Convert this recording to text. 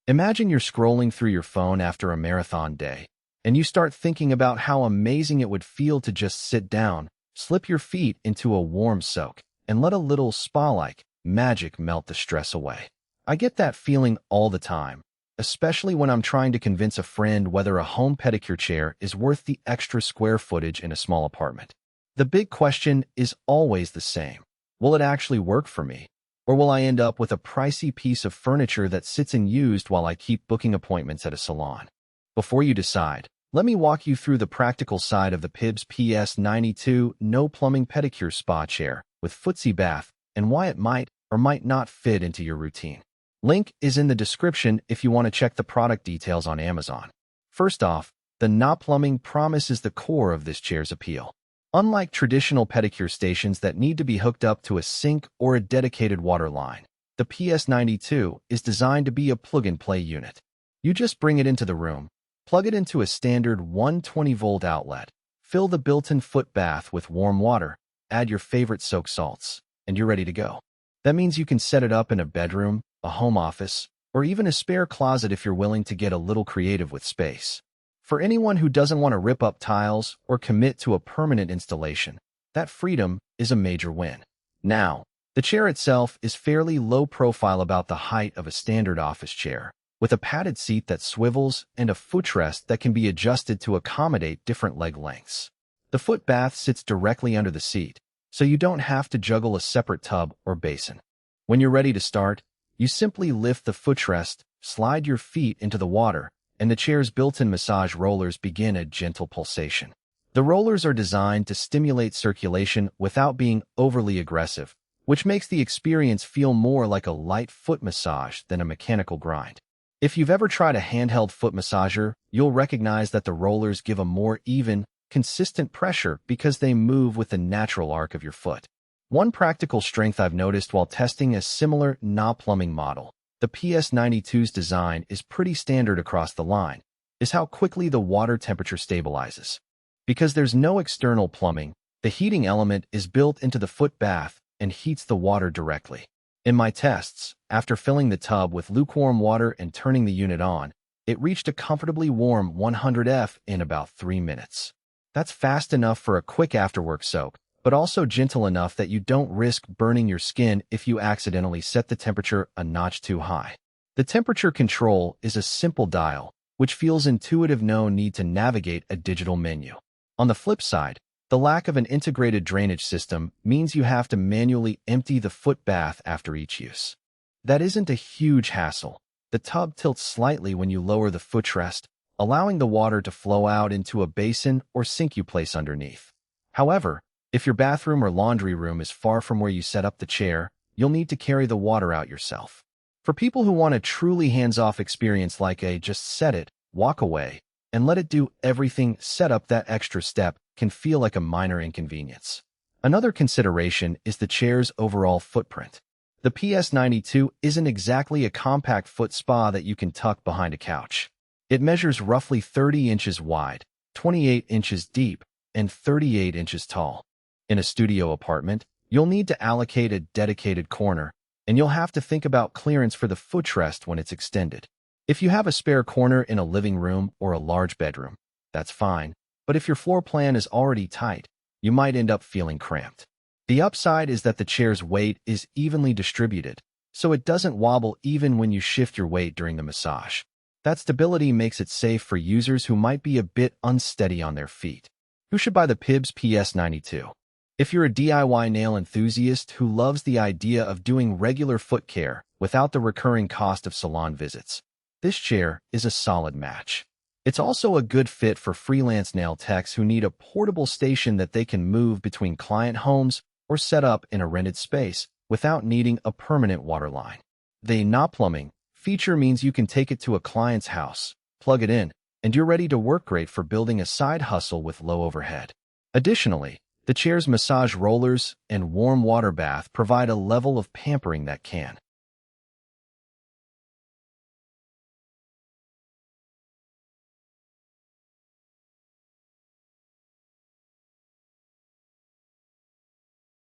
Imagine you're scrolling through your phone after a marathon day, and you start thinking about how amazing it would feel to just sit down, slip your feet into a warm soak, and let a little spa-like magic melt the stress away. I get that feeling all the time, especially when I'm trying to convince a friend whether a home pedicure chair is worth the extra square footage in a small apartment. The big question is always the same. Will it actually work for me? Or will I end up with a pricey piece of furniture that sits unused while I keep booking appointments at a salon? Before you decide, let me walk you through the practical side of the Pibbs PS92 no plumbing pedicure spa chair with Footsie bath and why it might or might not fit into your routine. Link is in the description if you want to check the product details on Amazon. First off, the no plumbing promise is the core of this chair's appeal. Unlike traditional pedicure stations that need to be hooked up to a sink or a dedicated water line, the PS92 is designed to be a plug-and-play unit. You just bring it into the room, plug it into a standard 120-volt outlet, fill the built-in foot bath with warm water, add your favorite soak salts, and you're ready to go. That means you can set it up in a bedroom, a home office, or even a spare closet if you're willing to get a little creative with space. For anyone who doesn't want to rip up tiles or commit to a permanent installation, that freedom is a major win. Now, the chair itself is fairly low profile, about the height of a standard office chair, with a padded seat that swivels and a footrest that can be adjusted to accommodate different leg lengths. The foot bath sits directly under the seat, so you don't have to juggle a separate tub or basin. When you're ready to start, you simply lift the footrest, slide your feet into the water, and the chair's built-in massage rollers begin a gentle pulsation. The rollers are designed to stimulate circulation without being overly aggressive, which makes the experience feel more like a light foot massage than a mechanical grind. If you've ever tried a handheld foot massager, you'll recognize that the rollers give a more even, consistent pressure because they move with the natural arc of your foot. One practical strength I've noticed while testing a similar no plumbing model, the PS92's design is pretty standard across the line, is how quickly the water temperature stabilizes. Because there's no external plumbing, the heating element is built into the foot bath and heats the water directly. In my tests, after filling the tub with lukewarm water and turning the unit on, it reached a comfortably warm 100 F in about 3 minutes. That's fast enough for a quick afterwork soak, but also gentle enough that you don't risk burning your skin if you accidentally set the temperature a notch too high. The temperature control is a simple dial, which feels intuitive, no need to navigate a digital menu. On the flip side, the lack of an integrated drainage system means you have to manually empty the foot bath after each use. That isn't a huge hassle. The tub tilts slightly when you lower the footrest, allowing the water to flow out into a basin or sink you place underneath. However, if your bathroom or laundry room is far from where you set up the chair, you'll need to carry the water out yourself. For people who want a truly hands-off experience like a just set it, walk away, and let it do everything, set up that extra step can feel like a minor inconvenience. Another consideration is the chair's overall footprint. The PS92 isn't exactly a compact foot spa that you can tuck behind a couch. It measures roughly 30 inches wide, 28 inches deep, and 38 inches tall. In a studio apartment, you'll need to allocate a dedicated corner, and you'll have to think about clearance for the footrest when it's extended. If you have a spare corner in a living room or a large bedroom, that's fine, but if your floor plan is already tight, you might end up feeling cramped. The upside is that the chair's weight is evenly distributed, so it doesn't wobble even when you shift your weight during the massage. That stability makes it safe for users who might be a bit unsteady on their feet. Who should buy the Pibbs PS92? If you're a DIY nail enthusiast who loves the idea of doing regular foot care without the recurring cost of salon visits, this chair is a solid match. It's also a good fit for freelance nail techs who need a portable station that they can move between client homes or set up in a rented space without needing a permanent water line. The no plumbing feature means you can take it to a client's house, plug it in, and you're ready to work. Great for building a side hustle with low overhead. Additionally, the chair's massage rollers and warm water bath provide a level of pampering that can